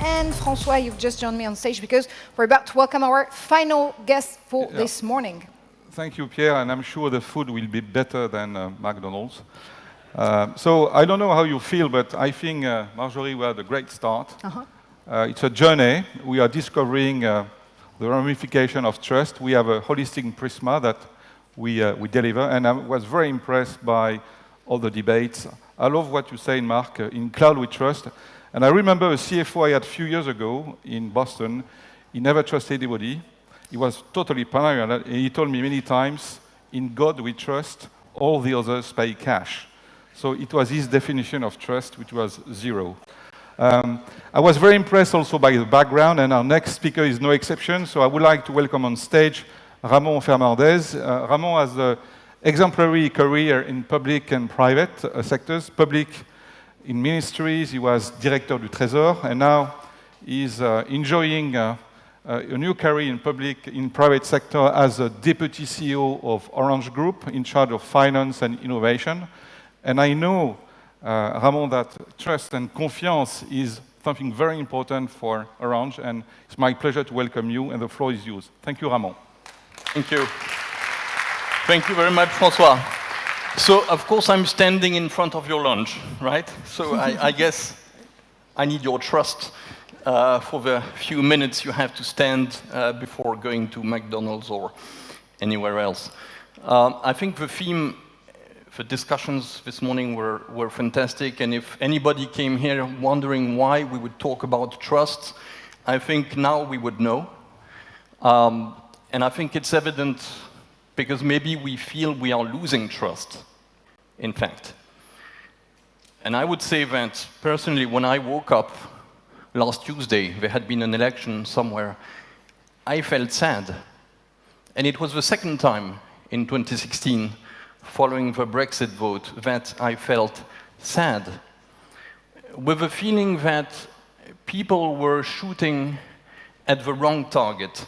and François, you've just joined me on stage because we're about to welcome our final guest for this morning. Thank you, Pierre, and I'm sure the food will be better than McDonald's. So I don't know how you feel, but I think, Marjorie, we had a great start. It's a journey. We are discovering the ramification of trust. We have a holistic prisma that we deliver, and I was very impressed by all the debates. I love what you say, Mark, in cloud we trust. And I remember a CFO I had a few years ago in Boston. He never trusted anybody. He was totally paranoid. He told me many times, in God we trust, all the others pay cash. So it was his definition of trust, which was zero. I was very impressed also by the background, and our next speaker is no exception. So I would like to welcome on stage Ramon FERNANDEZ. Ramon has an exemplary career in public and private sectors. Public in ministries, he was director du Trésor, and now he's enjoying a new career in private sector as a deputy CEO of Orange Group in charge of finance and innovation. And I know, Ramon, that trust and confiance is something very important for Orange, and it's my pleasure to welcome you, and the floor is yours. Thank you, Ramon. Thank you. Thank you very much, François. So, of course, I'm standing in front of your lunch, right? So I guess I need your trust for the few minutes you have to stand before going to McDonald's or anywhere else. I think the theme, the discussions this morning were fantastic, and if anybody came here wondering why we would talk about trust, I think now we would know. And I think it's evident because maybe we feel we are losing trust, in fact. And I would say that, personally, when I woke up last Tuesday, there had been an election somewhere, I felt sad. And it was the second time in 2016, following the Brexit vote, that I felt sad, with the feeling that people were shooting at the wrong target.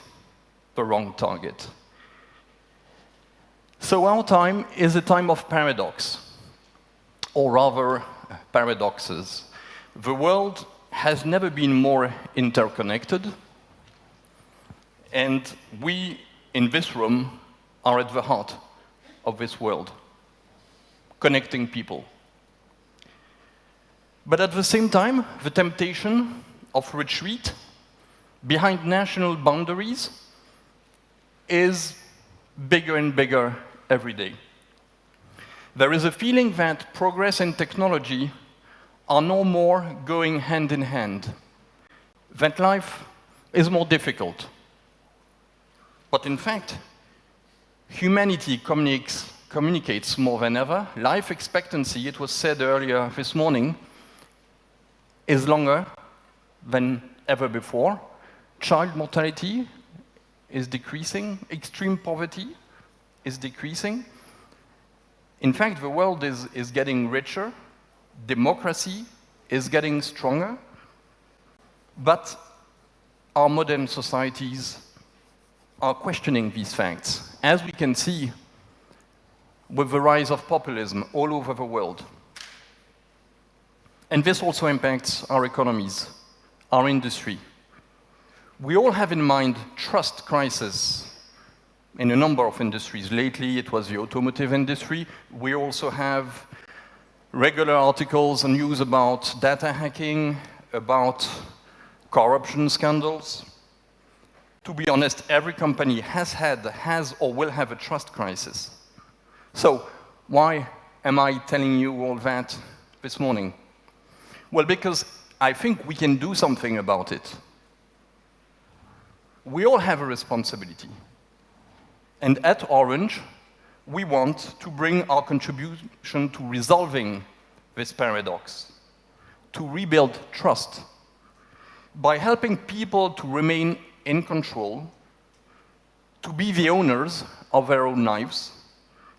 So our time is a time of paradox, or rather, paradoxes. The world has never been more interconnected, and we in this room are at the heart of this world, connecting people. But at the same time, the temptation of retreat behind national boundaries is bigger and bigger every day. There is a feeling that progress and technology are no more going hand in hand, that life is more difficult. But in fact, humanity communicates more than ever. Life expectancy, it was said earlier this morning, is longer than ever before. Child mortality is decreasing. Extreme poverty is decreasing. In fact, the world is getting richer. Democracy is getting stronger. But our modern societies are questioning these facts, as we can see with the rise of populism all over the world. And this also impacts our economies, our industry. We all have in mind trust crisis in a number of industries. Lately, it was the automotive industry. We also have regular articles and news about data hacking, about corruption scandals. To be honest, every company has or will have a trust crisis. So why am I telling you all that this morning? Well, because I think we can do something about it. We all have a responsibility. And at Orange, we want to bring our contribution to resolving this paradox, to rebuild trust, by helping people to remain in control, to be the owners of their own lives,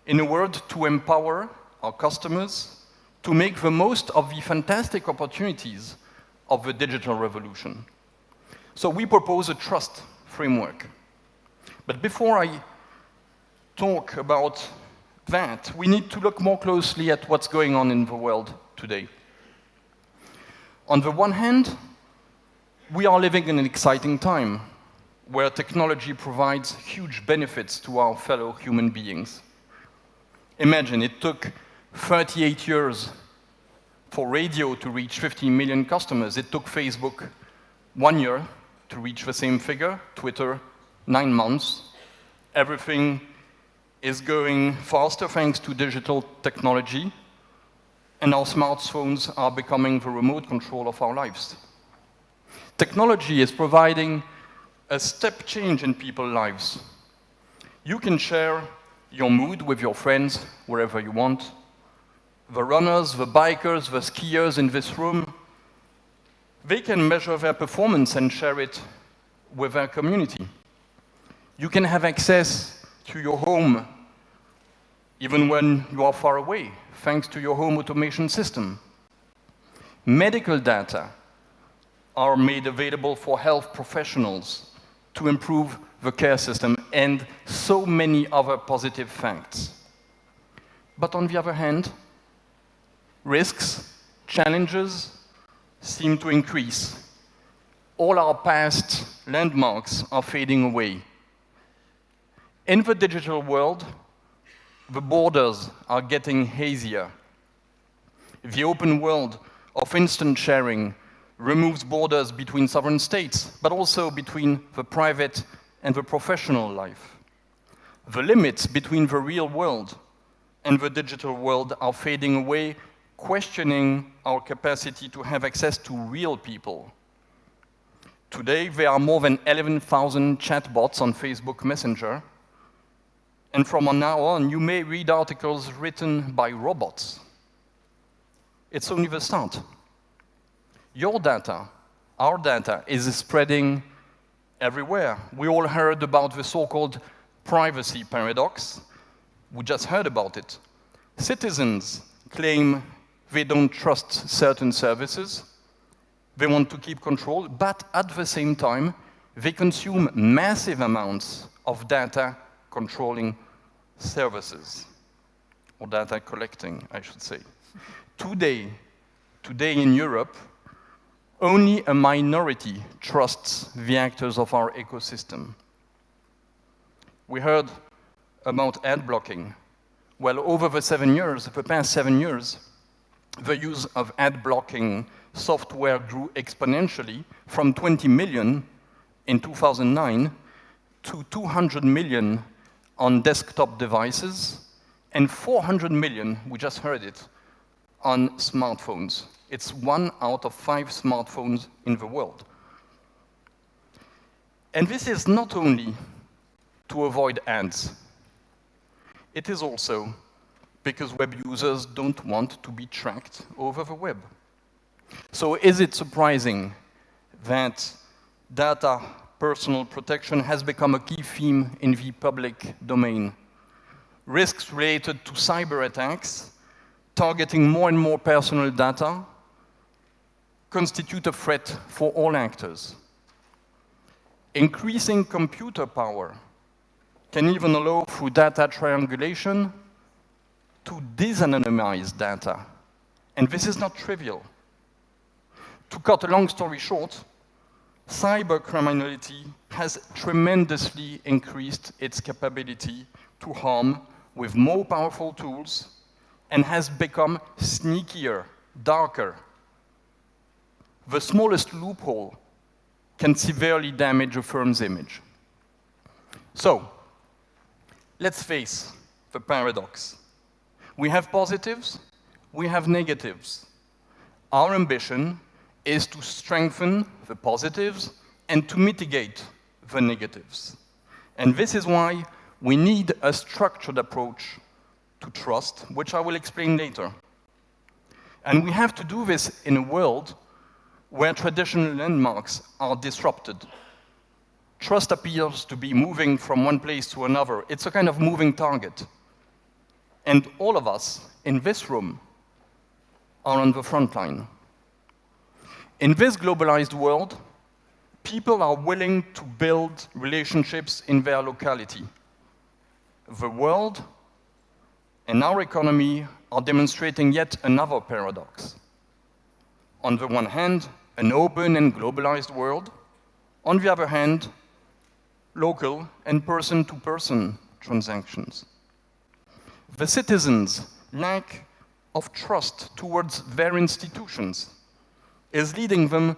in a word, to empower our customers, to make the most of the fantastic opportunities of the digital revolution. So we propose a trust framework. But before I talk about that, we need to look more closely at what's going on in the world today. On the one hand, We are living in an exciting time where technology provides huge benefits to our fellow human beings. Imagine it took 38 years for radio to reach 15 million customers. It took Facebook 1 year to reach the same figure, Twitter 9 months. Everything is going faster thanks to digital technology, and our smartphones are becoming the remote control of our lives. Technology is providing a step change in people's lives. You can share your mood with your friends wherever you want. The runners, the bikers, the skiers in this room, they can measure their performance and share it with their community. You can have access to your home even when you are far away, thanks to your home automation system. Medical data are made available for health professionals to improve the care system, and so many other positive facts. But on the other hand, risks, challenges seem to increase. All our past landmarks are fading away. In the digital world, the borders are getting hazier. The open world of instant sharing removes borders between sovereign states, but also between the private and the professional life. The limits between the real world and the digital world are fading away, questioning our capacity to have access to real people. Today, there are more than 11,000 chatbots on Facebook Messenger, and from now on, you may read articles written by robots. It's only the start. Your data, our data, is spreading everywhere. We all heard about the so-called privacy paradox. We just heard about it. Citizens claim they don't trust certain services. They want to keep control, but at the same time, they consume massive amounts of data controlling services, or data collecting, I should say. Today in Europe, only a minority trusts the actors of our ecosystem. We heard about ad blocking. Well, over the past 7 years, the use of ad blocking software grew exponentially from 20 million in 2009 to 200 million on desktop devices and 400 million, we just heard it, on smartphones. It's 1 out of 5 smartphones in the world. And this is not only to avoid ads. It is also because web users don't want to be tracked over the web. So is it surprising that data personal protection has become a key theme in the public domain? Risks related to cyber attacks, targeting more and more personal data, constitute a threat for all actors. Increasing computer power can even allow, through data triangulation, to de-anonymize data. And this is not trivial. To cut a long story short, cybercriminality has tremendously increased its capability to harm with more powerful tools and has become sneakier, darker. The smallest loophole can severely damage a firm's image. So, let's face the paradox. We have positives, we have negatives. Our ambition is to strengthen the positives and to mitigate the negatives. And this is why we need a structured approach to trust, which I will explain later. And we have to do this in a world where traditional landmarks are disrupted. Trust appears to be moving from one place to another. It's a kind of moving target. And all of us in this room are on the front line. In this globalized world, people are willing to build relationships in their locality. The world and our economy are demonstrating yet another paradox. On the one hand, an open and globalized world. On the other hand, local and person-to-person transactions. The citizens' lack of trust towards their institutions is leading them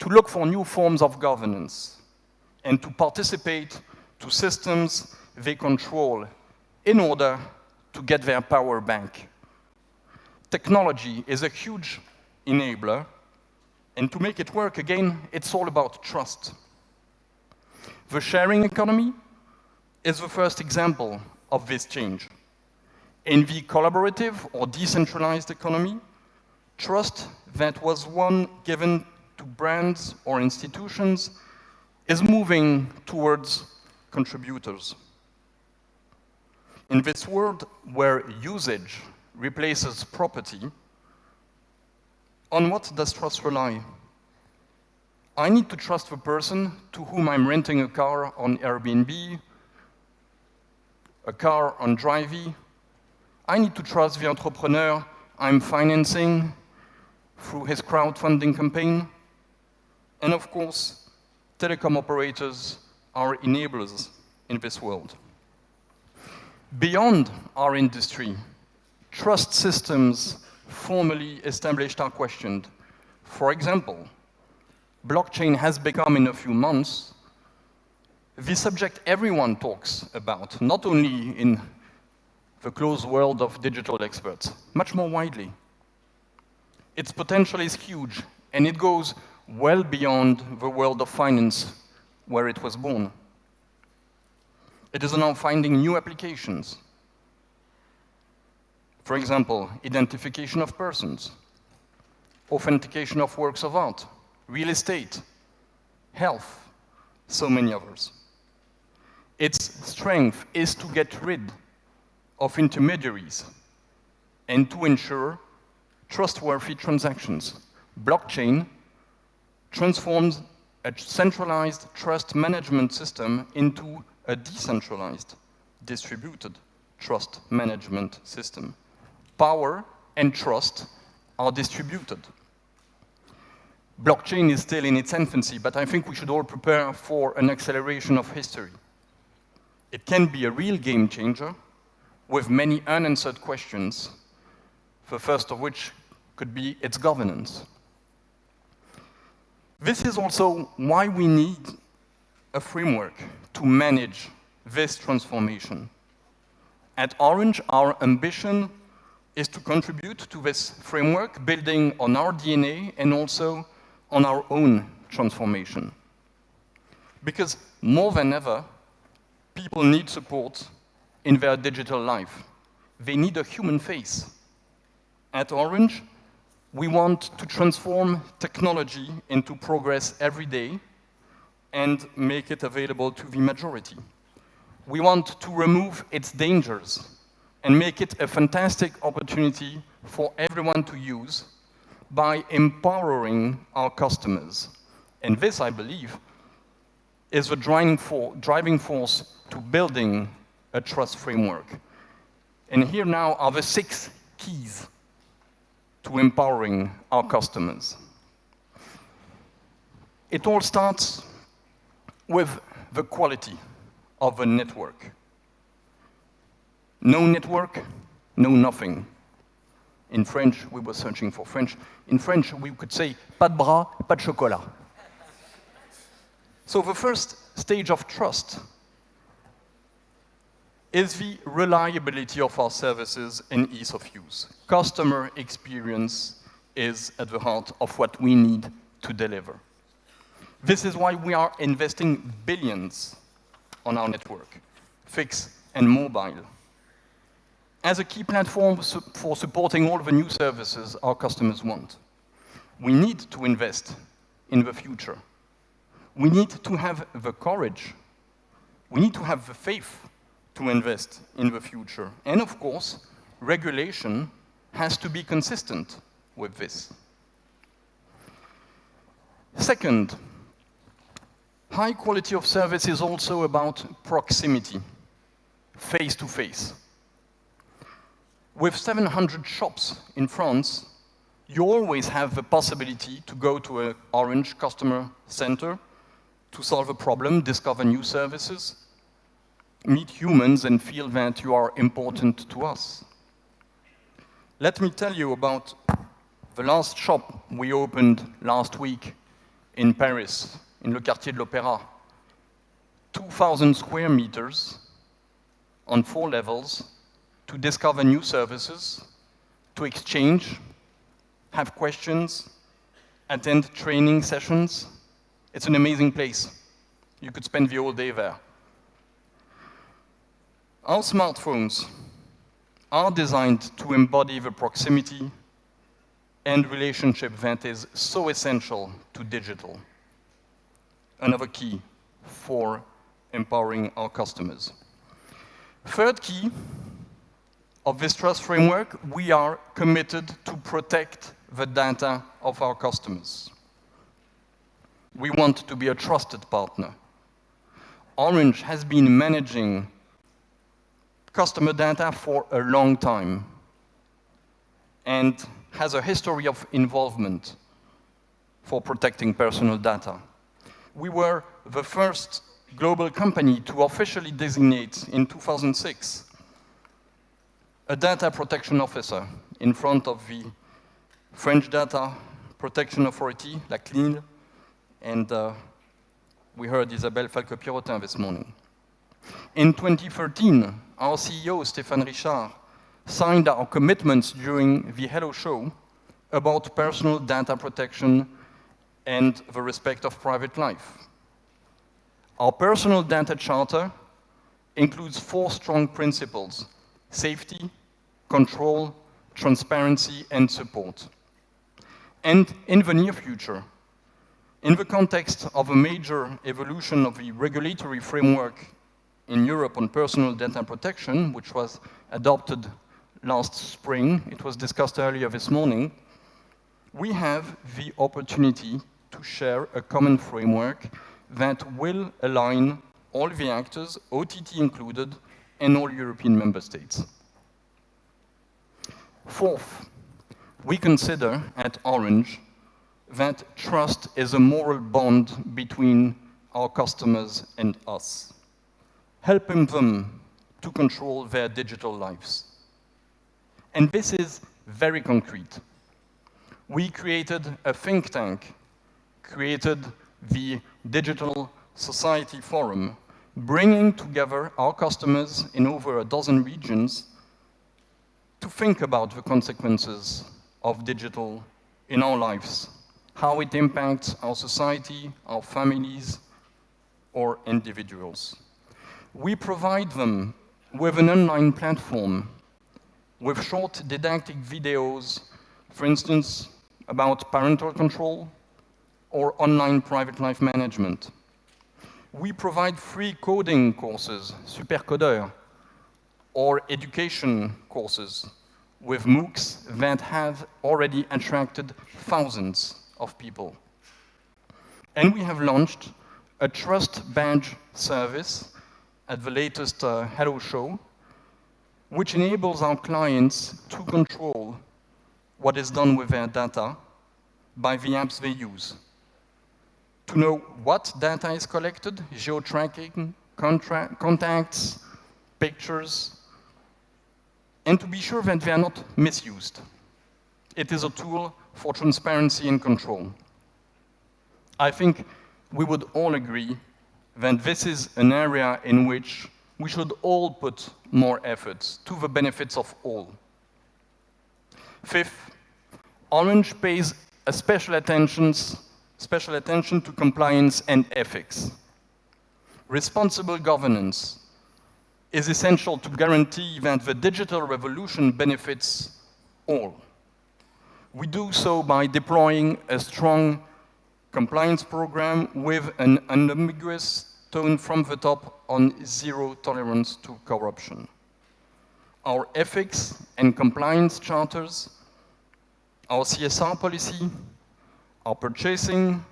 to look for new forms of governance and to participate to systems they control in order to get their power back. Technology is a huge enabler, and to make it work again, it's all about trust. The sharing economy is the first example of this change. In the collaborative or decentralized economy, trust that was one given to brands or institutions is moving towards contributors. In this world where usage replaces property, on what does trust rely? I need to trust the person to whom I'm renting a car on Airbnb, a car on Drivey. I need to trust the entrepreneur I'm financing through his crowdfunding campaign. And of course, telecom operators are enablers in this world. Beyond our industry, trust systems formally established are questioned. For example, blockchain has become in a few months the subject everyone talks about, not only in the closed world of digital experts, much more widely. Its potential is huge, and it goes well beyond the world of finance where it was born. It is now finding new applications. For example, identification of persons, authentication of works of art, real estate, health, so many others. Its strength is to get rid of intermediaries and to ensure trustworthy transactions. Blockchain transforms a centralized trust management system into a decentralized, distributed trust management system. Power and trust are distributed. Blockchain is still in its infancy, but I think we should all prepare for an acceleration of history. It can be a real game changer with many unanswered questions, the first of which could be its governance. This is also why we need a framework to manage this transformation. At Orange, our ambition is to contribute to this framework, building on our DNA and also on our own transformation. Because more than ever, people need support in their digital life. They need a human face. At Orange, we want to transform technology into progress every day and make it available to the majority. We want to remove its dangers and make it a fantastic opportunity for everyone to use by empowering our customers. And this, I believe, is the driving force to building a trust framework. And here now are the 6 keys to empowering our customers. It all starts with the quality of a network. No network, no nothing. In French, we were searching for French. In French, we could say, pas de bras, pas de chocolat. So the first stage of trust is the reliability of our services and ease of use. Customer experience is at the heart of what we need to deliver. This is why we are investing billions on our network, fixed and mobile, as a key platform for supporting all the new services our customers want. We need to invest in the future. We need to have the courage. We need to have the faith to invest in the future. And of course, regulation has to be consistent with this. Second, high quality of service is also about proximity, face-to-face. With 700 shops in France, You always have the possibility to go to an Orange customer center to solve a problem, discover new services, meet humans, and feel that you are important to us. Let me tell you about the last shop we opened last week in Paris, in le quartier de l'Opéra. 2,000 square meters on 4 levels to discover new services, to exchange, have questions, attend training sessions. It's an amazing place. You could spend the whole day there. Our smartphones are designed to embody the proximity and relationship that is so essential to digital. Another key for empowering our customers. Third key of this trust framework, we are committed to protect the data of our customers. We want to be a trusted partner. Orange has been managing customer data for a long time and has a history of involvement for protecting personal data. We were the first global company to officially designate in 2006 a data protection officer in front of the French Data Protection Authority, la CNIL, and we heard Isabelle Falco-Pierrotin this morning. In 2013, our CEO, Stéphane Richard, signed our commitments during the Hello Show about personal data protection and the respect of private life. Our personal data charter includes 4 strong principles: safety, control, transparency, and support. And in the near future, in the context of a major evolution of the regulatory framework in Europe on personal data protection, which was adopted last spring, it was discussed earlier this morning, we have the opportunity to share a common framework that will align all the actors, OTT included, and all European member states. Fourth, we consider at Orange that trust is a moral bond between our customers and us, helping them to control their digital lives. And this is very concrete. We created a think tank, created the Digital Society Forum, bringing together our customers in over a dozen regions to think about the consequences of digital in our lives, how it impacts our society, our families, or individuals. We provide them with an online platform with short didactic videos, for instance, about parental control or online private life management. We provide free coding courses, Supercodeur, or education courses with MOOCs that have already attracted thousands of people. And we have launched a trust badge service at the latest Hello Show, which enables our clients to control what is done with their data by the apps they use. To know what data is collected, geo-tracking, contacts, pictures, and to be sure that they are not misused. It is a tool for transparency and control. I think we would all agree that this is an area in which we should all put more efforts to the benefits of all. Fifth, Orange pays a special attention to compliance and ethics. Responsible governance is essential to guarantee that the digital revolution benefits all. We do so by deploying a strong compliance program with an unambiguous tone from the top on zero tolerance to corruption. Our ethics and compliance charters, our CSR policy, our purchasing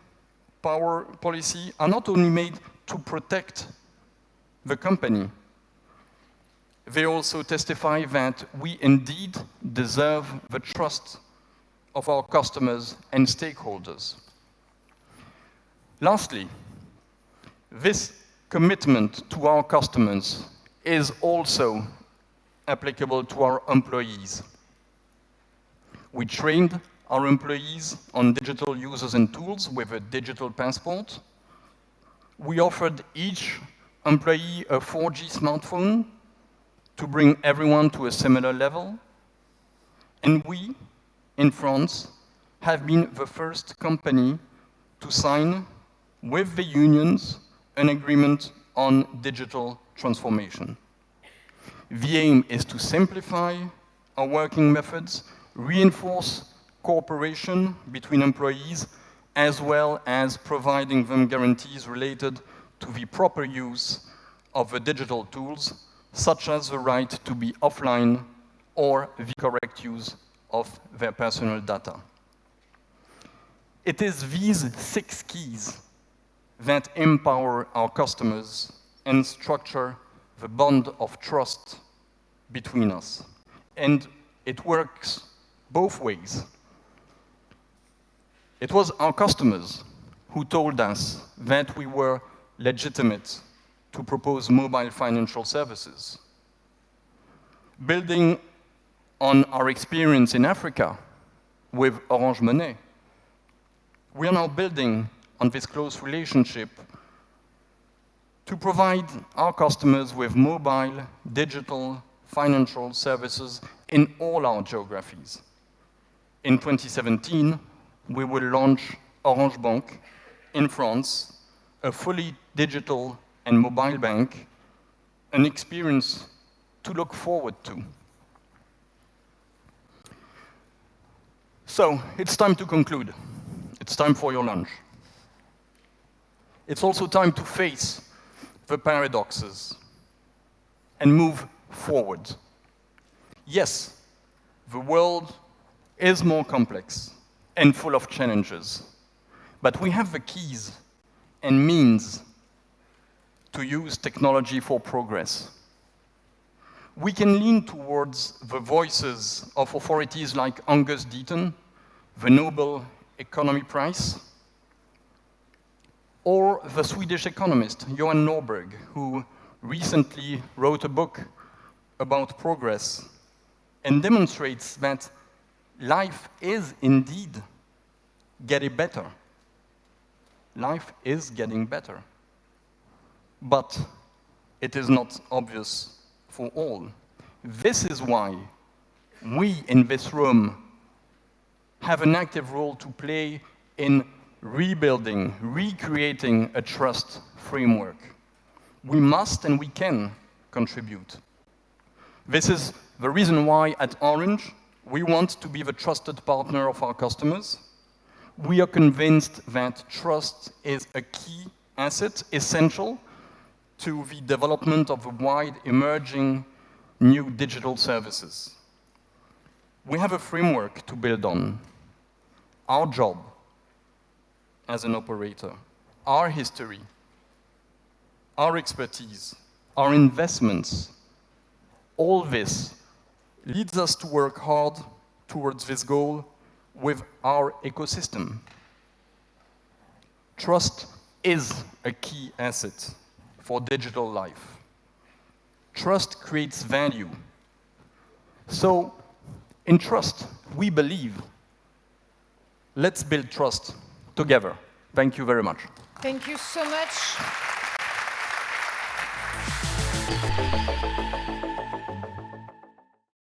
power policy are not only made to protect the company, they also testify that we indeed deserve the trust of our customers and stakeholders. Lastly, this commitment to our customers is also applicable to our employees. We trained our employees on digital users and tools with a digital passport. We offered each employee a 4G smartphone to bring everyone to a similar level. And we, in France, have been the first company to sign with the unions an agreement on digital transformation. The aim is to simplify our working methods, reinforce cooperation between employees, as well as providing them guarantees related to the proper use of the digital tools, such as the right to be offline or the correct use of their personal data. It is these 6 keys that empower our customers and structure the bond of trust between us. And it works both ways. It was our customers who told us that we were legitimate to propose mobile financial services. Building on our experience in Africa with Orange Money, we are now building on this close relationship to provide our customers with mobile, digital, financial services in all our geographies. In 2017, we will launch Orange Bank in France, a fully digital and mobile bank, an experience to look forward to. So, it's time to conclude. It's time for your lunch. It's also time to face the paradoxes and move forward. Yes, the world is more complex and full of challenges, but we have the keys and means to use technology for progress. We can lean towards the voices of authorities like Angus Deaton, the Nobel Economy Prize, or the Swedish economist Johan Norberg, who recently wrote a book about progress and demonstrates that life is indeed getting better. Life is getting better. But it is not obvious for all. This is why we in this room have an active role to play in rebuilding, recreating a trust framework. We must and we can contribute. This is the reason why at Orange we want to be the trusted partner of our customers. We are convinced that trust is a key asset, essential to the development of a wide emerging new digital services. We have a framework to build on. Our job as an operator, our history, our expertise, our investments, all this leads us to work hard towards this goal with our ecosystem. Trust is a key asset for digital life. Trust creates value. So, in trust, we believe. Let's build trust together. Thank you very much. Thank you so much.